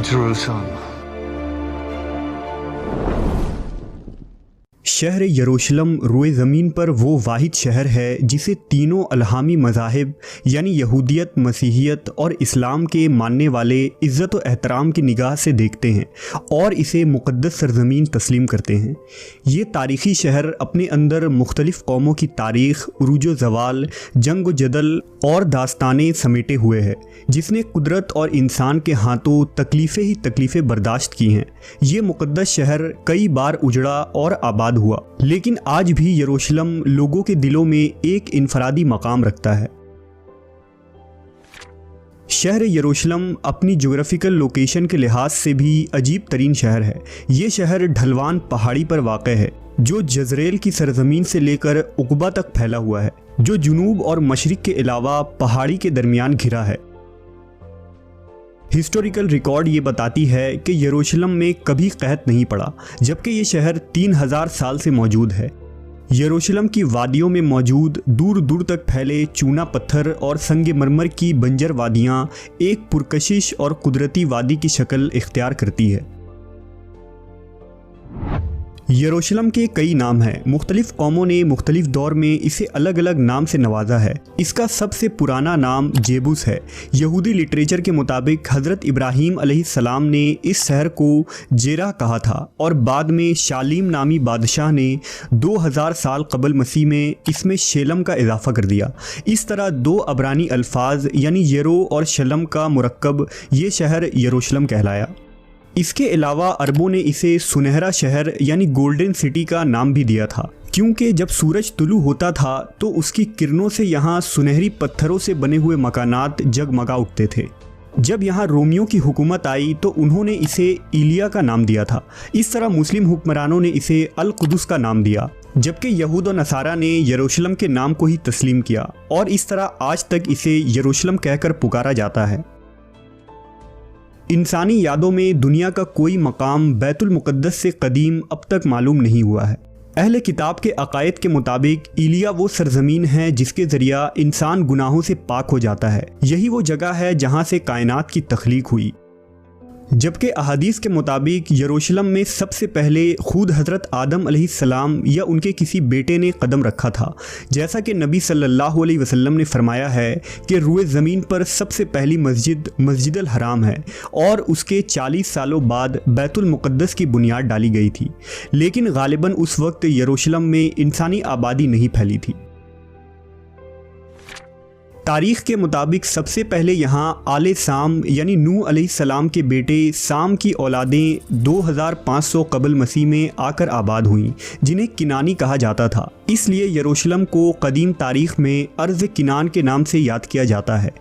Jerusalem. शहर यरूशलेम रोए ज़मीन पर वो वाहिद शहर है जिसे तीनों अलहामी मज़ाहिब यानी यहूदियत, मसीहियत और इस्लाम के मानने वाले इज़्ज़त व एहतराम की निगाह से देखते हैं और इसे मुक़द्दस सरज़मीन तस्लीम करते हैं। ये तारीख़ी शहर अपने अंदर मुख्तलिफ़ कौमों की तारीख़, उरूज व ज़वाल, जंग व जदल और दास्तानें समेटे हुए है, जिसने कुदरत और इंसान के हाथों तकलीफ़ें ही तकलीफ़ें बर्दाश्त की हैं। ये मुक़द्दस शहर कई बार उजड़ा और आबाद हुआ, लेकिन आज भी यरूशलेम लोगों के दिलों में एक इनफरादी मकाम रखता है। शहर यरूशलेम अपनी ज्योग्राफिकल लोकेशन के लिहाज से भी अजीब तरीन शहर है। ये शहर ढलवान पहाड़ी पर वाक़ है जो जज़रेल की सरजमीन से लेकर उक़बा तक फैला हुआ है, जो जुनूब और मशरिक़ के अलावा पहाड़ी के दरमियान घिरा है। हिस्टोरिकल रिकॉर्ड ये बताती है कि यरूशलेम में कभी कहत नहीं पड़ा, जबकि ये शहर 3000 साल से मौजूद है। यरूशलेम की वादियों में मौजूद दूर दूर तक फैले चूना पत्थर और संगमरमर की बंजर वादियाँ एक पुरकशिश और कुदरती वादी की शक्ल इख्तियार करती है। यरूशलेम के कई नाम हैं। मुख्तलिफ कौमों ने मुख्तलिफ दौर में इसे अलग अलग नाम से नवाजा है। इसका सबसे पुराना नाम जेबूस है। यहूदी लिटरेचर के मुताबिक हज़रत इब्राहीम अलैहिस्सलाम ने इस शहर को जेरा कहा था और बाद में शालीम नामी बादशाह ने 2000 साल कबल मसीह में इसमें शेलम का इजाफा कर दिया। इस तरह दो अबरानी अल्फाज यानी येरो और शलम का मुरक्कब ये शहर यरूशलेम कहलाया। इसके अलावा अरबों ने इसे सुनहरा शहर यानी गोल्डन सिटी का नाम भी दिया था, क्योंकि जब सूरज तुलू होता था तो उसकी किरणों से यहाँ सुनहरी पत्थरों से बने हुए मकानात जगमगा उठते थे। जब यहाँ रोमियों की हुकूमत आई तो उन्होंने इसे इलिया का नाम दिया था। इस तरह मुस्लिम हुक्मरानों ने इसे अल कुदस का नाम दिया, जबकि यहूद और नसारा ने यरूशलेम के नाम को ही तस्लीम किया और इस तरह आज तक इसे यरूशलेम कहकर पुकारा जाता है। इंसानी यादों में दुनिया का कोई मकाम बैतुल मुक़द्दस से कदीम अब तक मालूम नहीं हुआ है। अहले किताब के अकायद के मुताबिक इलिया वो सरजमीन है जिसके ज़रिया इंसान गुनाहों से पाक हो जाता है। यही वो जगह है जहाँ से कायनात की तख्लीक हुई। जबकि अहादीस के मुताबिक यरूशलेम में सबसे पहले खुद हज़रत आदम अलैहिस्सलाम या उनके किसी बेटे ने कदम रखा था। जैसा कि नबी सल्लल्लाहु अलैहि वसल्लम ने फरमाया है कि रुए ज़मीन पर सबसे पहली मस्जिद मस्जिदुल हराम है और उसके 40 सालों बाद बैतुल मुक़द्दस की बुनियाद डाली गई थी, लेकिन गालिबन उस वक्त यरूशलेम में इंसानी आबादी नहीं फैली थी। तारीख़ के मुताबिक सबसे पहले यहाँ आले साम यानी नूह अलैहिस्सलाम के बेटे साम की औलादें 2500 कबल मसीह में आकर आबाद हुईं, जिन्हें किनानी कहा जाता था। इसलिए यरूशलेम को कदीम तारीख़ में अर्ज़ किनान के नाम से याद किया जाता है।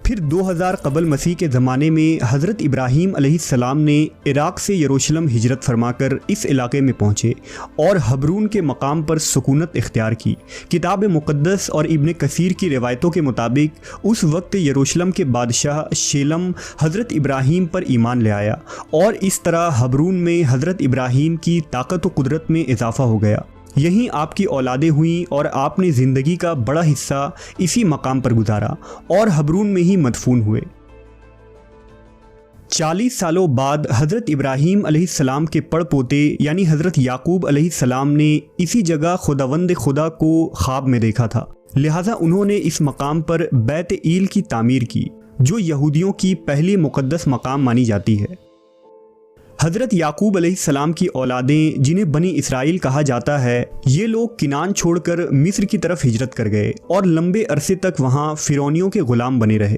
फिर 2000 कबल मसीह के ज़माने में हज़रत इब्राहीम अलैहिस्सलाम ने इराक़ से यरूशलेम हिजरत फरमाकर इस इलाके में पहुँचे और हबरून के मकाम पर सुकूनत इख्तियार की। किताब मुक़द्दस और इब्न कसीर की रिवायतों के मुताबिक उस वक्त यरूशलेम के बादशाह शेलम हज़रत इब्राहीम पर ईमान ले आया और इस तरह हबरून में हज़रत इब्राहीम की ताकत व कुदरत में इजाफ़ा हो गया। यहीं आपकी औलादें हुईं और आपने ज़िंदगी का बड़ा हिस्सा इसी मकाम पर गुजारा और हबरून में ही मदफून हुए। 40 सालों बाद हज़रत इब्राहीम अलैहिस्सलाम के पड़पोते यानी हज़रत याकूब अलैहिस्सलाम ने इसी जगह खुदावंद खुदा को ख्वाब में देखा था। लिहाजा उन्होंने इस मकाम पर बैत ईल की तामीर की, जो यहूदियों की पहली मुक़द्दस मकाम मानी जाती है। हज़रत याकूब अलैहिस्सलाम की औलादें, जिन्हें बनी इसराइल कहा जाता है, ये लोग किनान छोड़कर मिस्र की तरफ हिजरत कर गए और लंबे अरसे तक वहाँ फ़िरौनियों के ग़ुलाम बने रहे।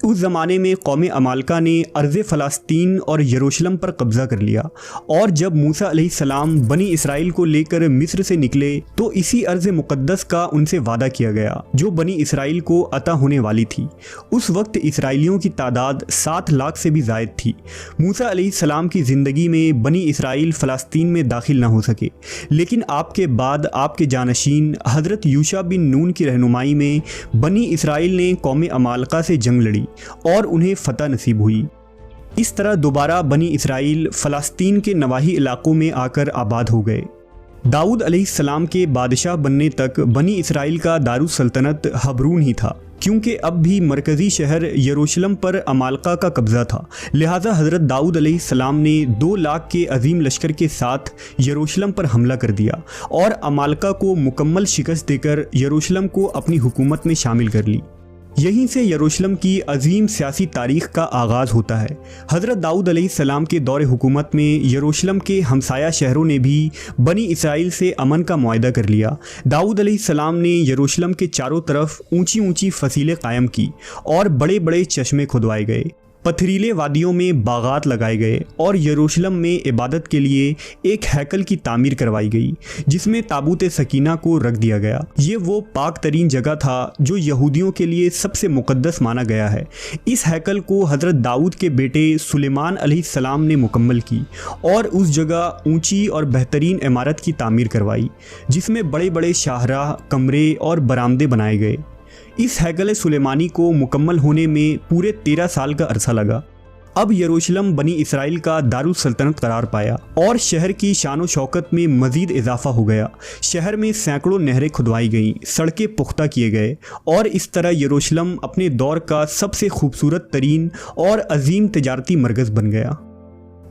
उस ज़माने में कौम अमालका ने अर्ज़ फ़लस्तीन और यरूशलेम पर कब्ज़ा कर लिया और जब मूसा अलैहिस्सलाम बनी इसराइल को लेकर मिस्र से निकले तो इसी अर्ज़ मुक़द्दस का उनसे वादा किया गया जो बनी इसराइल को अता होने वाली थी। उस वक्त इसराइलियों की तादाद 7 लाख से भी ज़ायद थी। मूसा अलैहिस्सलाम की ज़िंदगी में बनी इसराइल फ़लस्तीन में दाखिल ना हो सके, लेकिन आपके बाद आपके जानशीन हज़रत यूशा बिन नून की रहनुमाई में बनी इसराइल ने कौम अमालका से जंग लड़ी और उन्हें फतह नसीब हुई। इस तरह दोबारा बनी इसराइल फ़लस्तीन के नवाही इलाकों में आकर आबाद हो गए। दाऊद अलैहिस्सलाम के बादशाह बनने तक बनी इसराइल का दारुस सल्तनत हबरून ही था, क्योंकि अब भी मरकज़ी शहर यरूशलेम पर अमालका का कब्ज़ा था। लिहाजा हज़रत दाऊद अलैहिस्सलाम ने 2 लाख के अजीम लश्कर के साथ यरूशलेम पर हमला कर दिया और अमालका को मुकम्मल शिकस्त देकर यरूशलेम को अपनी हुकूमत में शामिल कर ली। यहीं से यरूशलेम की अजीम सियासी तारीख़ का आगाज़ होता है। हज़रत दाऊद अलैहिस्सलाम के दौर हुकूमत में यरूशलेम के हमसाया शहरों ने भी बनी इसराइल से अमन का मुआहदा कर लिया। दाऊद अलैहिस्सलाम ने यरूशलेम के चारों तरफ ऊंची ऊंची फसीलें कायम की और बड़े बड़े चश्मे खुदवाए गए, पथरीले वादियों में बागात लगाए गए और यरूशलेम में इबादत के लिए एक हैकल की तामीर करवाई गई, जिसमें ताबूत सकीना को रख दिया गया। ये वो पाक तरीन जगह था जो यहूदियों के लिए सबसे मुक़द्दस माना गया है। इस हैकल को हज़रत दाऊद के बेटे सुलेमान अलैहिस्सलाम ने मुकम्मल की और उस जगह ऊंची और बेहतरीन इमारत की तामीर करवाई, जिसमें बड़े बड़े शाहराह, कमरे और बरामदे बनाए गए। इस हैकल सुलेमानी को मुकम्मल होने में पूरे 13 साल का अरसा लगा। अब यरूशलेम बनी इसराइल का दारुस सल्तनत करार पाया और शहर की शान शौकत में मज़ीद इजाफा हो गया। शहर में सैकड़ों नहरें खुदवाई गईं, सड़कें पुख्ता किए गए और इस तरह यरूशलेम अपने दौर का सबसे खूबसूरत तरीन और अजीम तजारती मरकज़ बन गया।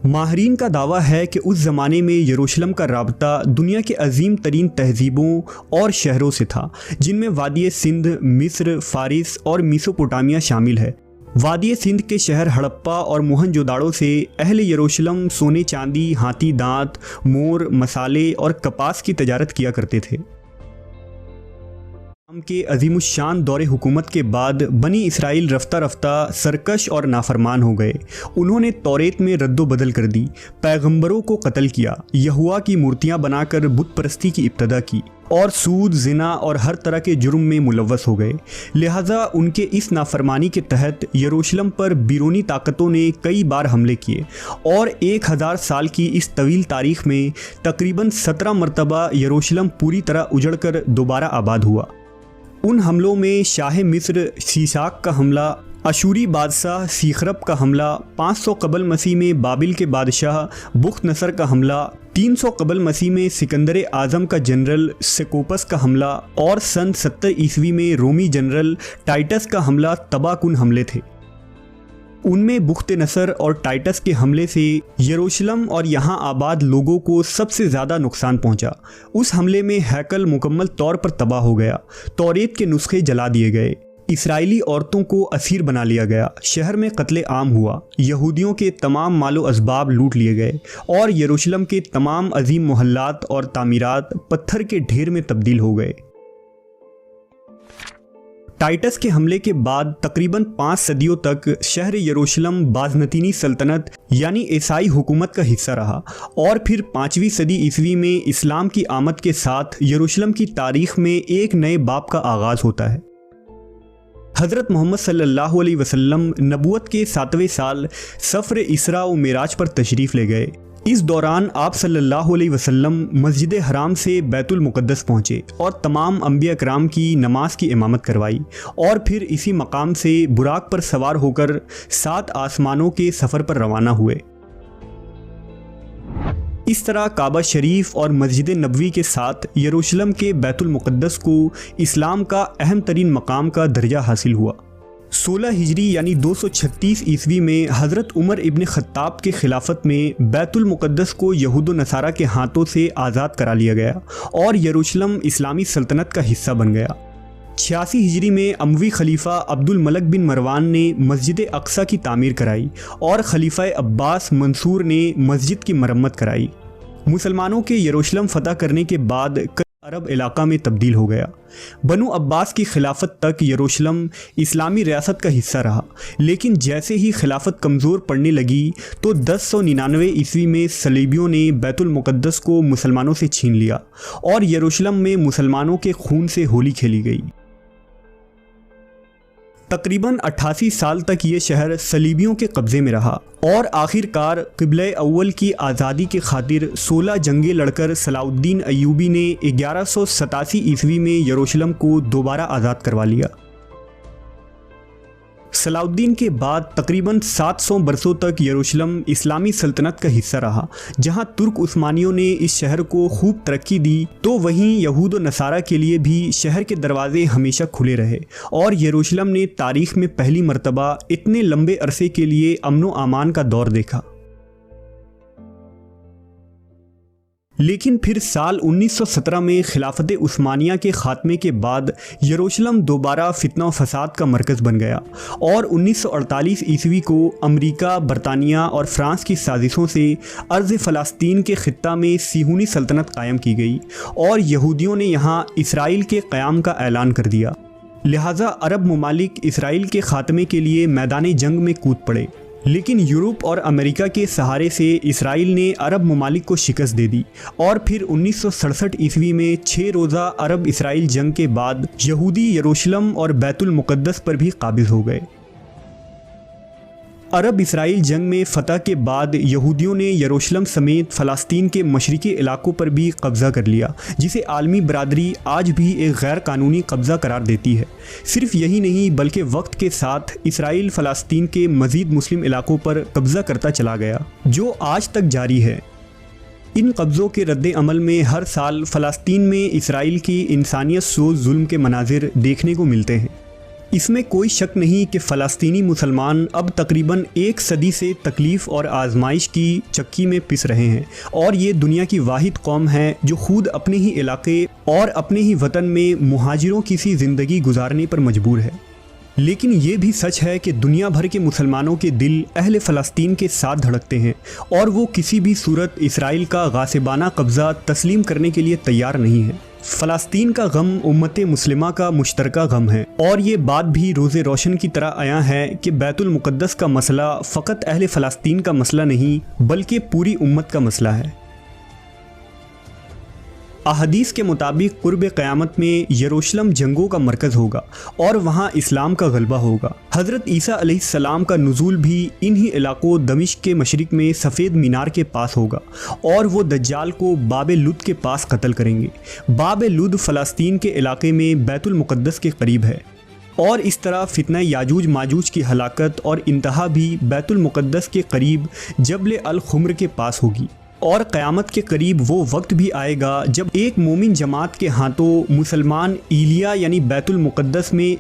माहरीन का दावा है कि उस ज़माने में यरूशलेम का राबता दुनिया के अजीम तरीन तहजीबों और शहरों से था, जिनमें वादी सिंध, मिस्र, फ़ारिस और मेसोपोटामिया शामिल है। वादी सिंध के शहर हड़प्पा और मोहनजोदाड़ो से अहले यरूशलेम सोने, चांदी, हाथी दांत, मोर, मसाले और कपास की तजारत किया करते थे। के अजीमुशान दौरे हुकूमत के बाद बनी इसराइल रफ्ता रफ्ता सरकश और नाफरमान हो गए। उन्होंने तौरेत में रद्दो बदल कर दी, पैगंबरों को कत्ल किया, यहुआ की मूर्तियां बनाकर बुत परस्ती की इब्तदा की और सूद, जिना और हर तरह के जुर्म में मुलव्वस हो गए। लिहाजा उनके इस नाफरमानी के तहत यरूशलेम पर बिरूनी ताकतों ने कई बार हमले किए और 1000 साल की इस तवील तारीख में तकरीबन 17 मरतबा यरूशलेम पूरी तरह उजड़कर दोबारा आबाद हुआ। उन हमलों में शाह मिस्र सीसाक का हमला, अशूरी बादशाह सीखरब का हमला, 500 कबल मसीह में बाबिल के बादशाह बुख्त नसर का हमला, 300 कबल मसीह में सिकंदर आज़म का जनरल सेकोपस का हमला और सन 70 ईस्वी में रोमी जनरल टाइटस का हमला तबाहकुन हमले थे। उनमें बुख्त नसर और टाइटस के हमले से यरूशलेम और यहाँ आबाद लोगों को सबसे ज़्यादा नुकसान पहुँचा। उस हमले में हैकल मुकम्मल तौर पर तबाह हो गया, तौरेत के नुस्खे जला दिए गए, इसराइली औरतों को असीर बना लिया गया, शहर में कत्ले आम हुआ, यहूदियों के तमाम मालो असबाब लूट लिए गए और यरूशलेम के तमाम अजीम मोहल्लात और तामीरात पत्थर के ढेर में तब्दील हो गए। टाइटस के हमले के बाद तकरीबन 5 सदियों तक शहर यरूशलेम बाज़नतीनी सल्तनत यानी ईसाई हुकूमत का हिस्सा रहा और फिर 5वीं सदी ईस्वी में इस्लाम की आमद के साथ यरूशलेम की तारीख़ में एक नए बाब का आगाज़ होता है। हज़रत मोहम्मद सल्लल्लाहु अलैहि वसल्लम नबूवत के 7वें साल सफ़र इसरा व मिराज पर तशरीफ़ ले गए। इस दौरान आप सल्लल्लाहु अलैहि वसल्लम मस्जिद हराम से बैतुल मुक़द्दस पहुँचे और तमाम अंबिया कराम की नमाज की इमामत करवाई और फिर इसी मकाम से बुराक पर सवार होकर 7 आसमानों के सफ़र पर रवाना हुए। इस तरह काबा शरीफ और मस्जिद नबवी के साथ यरूशलेम के बैतुल मुक़द्दस को इस्लाम का अहम तरीन मकाम का दर्जा हासिल हुआ। 16 हिजरी यानी 236 ईस्वी में हज़रत उमर इब्न ख़त्ताब के खिलाफत में बैतुल मुक़द्दस को यहूद व नसारा के हाथों से आज़ाद करा लिया गया और यरूशलेम इस्लामी सल्तनत का हिस्सा बन गया। 86 हिजरी में अमवी खलीफा अब्दुल मलक बिन मरवान ने मस्जिद अक्सा की तामीर कराई और खलीफा अब्बास मंसूर ने मस्जिद की मरम्मत कराई। मुसलमानों के यरूशलेम फ़तह करने के बाद अरब इलाका में तब्दील हो गया। बनु अब्बास की खिलाफत तक यरूशलेम इस्लामी रियासत का हिस्सा रहा, लेकिन जैसे ही खिलाफत कमज़ोर पड़ने लगी तो 1099 ईस्वी में सलीबियों ने बैतुल मुक़द्दस को मुसलमानों से छीन लिया और यरूशलेम में मुसलमानों के खून से होली खेली गई। तकरीबन 88 साल तक ये शहर सलीबियों के कब्ज़े में रहा और आखिरकार क़िबला अव्वल की आज़ादी के खातिर 16 जंगें लड़कर सलाउद्दीन अय्यूबी ने 1187 ईस्वी में यरूशलेम को दोबारा आज़ाद करवा लिया। सलाउद्दीन के बाद तकरीबन 700 बरसों तक यरूशलेम इस्लामी सल्तनत का हिस्सा रहा। जहां तुर्क उस्मानियों ने इस शहर को खूब तरक्की दी, तो वहीं यहूद व नसारा के लिए भी शहर के दरवाजे हमेशा खुले रहे और यरूशलेम ने तारीख में पहली मर्तबा इतने लंबे अरसे के लिए अमन व अमान का दौर देखा। लेकिन फिर साल 1917 में खिलाफत उस्मानिया के खात्मे के बाद यरूशलेम दोबारा फितना फसाद का मरकज़ बन गया और 1948 ईस्वी को अमेरिका, बरतानिया और फ्रांस की साजिशों से अर्ज़ फ़लस्तीन के ख़ित्ता में सिहूनी सल्तनत कायम की गई और यहूदियों ने यहाँ इसराइल के क़याम का ऐलान कर दिया। लिहाजा अरब ममालिक इसराइल के ख़ात्मे के लिए मैदान जंग में कूद पड़े। लेकिन यूरोप और अमेरिका के सहारे से इसराइल ने अरब ममालिक को शिकस्त दे दी और फिर 1967 ईस्वी में 6 रोज़ा अरब इसराइल जंग के बाद यहूदी यरूशलेम और बैतुल मुक़द्दस पर भी काबिज़ हो गए। अरब इसराइल जंग में फ़तह के बाद यहूदियों ने यरूशलेम समेत फ़लस्तीन के मशरिकी इलाकों पर भी कब्ज़ा कर लिया, जिसे आलमी बरादरी आज भी एक गैर कानूनी कब्ज़ा करार देती है। सिर्फ यही नहीं बल्कि वक्त के साथ इसराइल फ़लस्तीन के मज़ीद मुस्लिम इलाकों पर कब्ज़ा करता चला गया, जो आज तक जारी है। इन कब्ज़ों के रद्द अमल में हर साल फ़लस्तीन में इसराइल की इंसानियत सोज़ जुल्म के मनाजिर देखने को मिलते हैं। इसमें कोई शक नहीं कि फ़लस्तीनी मुसलमान अब तकरीबन 1 सदी से तकलीफ़ और आजमाइश की चक्की में पिस रहे हैं और ये दुनिया की वाहिद कौम है जो खुद अपने ही इलाके और अपने ही वतन में मुहाजिरों की सी ज़िंदगी गुजारने पर मजबूर है। लेकिन ये भी सच है कि दुनिया भर के मुसलमानों के दिल अहले फ़लस्तीन के साथ धड़कते हैं और वो किसी भी सूरत इसराइल का गासिबाना कब्ज़ा तस्लीम करने के लिए तैयार नहीं है। फ़लस्तीन का गम उम्मत मुस्लिमा का मुश्तरका गम है और ये बात भी रोज़े रोशन की तरह आया है कि बैतुल मुक़द्दस का मसला फ़कत अहले फ़लस्तीन का मसला नहीं बल्कि पूरी उम्मत का मसला है। अहदीस के मुताबिक कुर्ब क़यामत में यरूशलेम जंगों का मरकज़ होगा और वहाँ इस्लाम का गलबा होगा। हज़रत ईसा अलैहिस्सलाम का नुज़ूल भी इन्हीं इलाकों दमिश्क के मशरिक़ में सफ़ेद मीनार के पास होगा और वो दज्जाल को बाब लुद के पास कत्ल करेंगे। बाब लुद फ़लस्तीन के इलाके में बैतुल मुक़द्दस के करीब है और इस तरह फितना याजूज माजूज की हलाकत और इंतहा भी बैतुल मुक़द्दस के करीब जबल अल खुम्र के पास होगी। और क़यामत के करीब वो वक्त भी आएगा जब एक मोमिन जमात के हाथों मुसलमान ईलिया यानी बैतुल मुक़द्दस में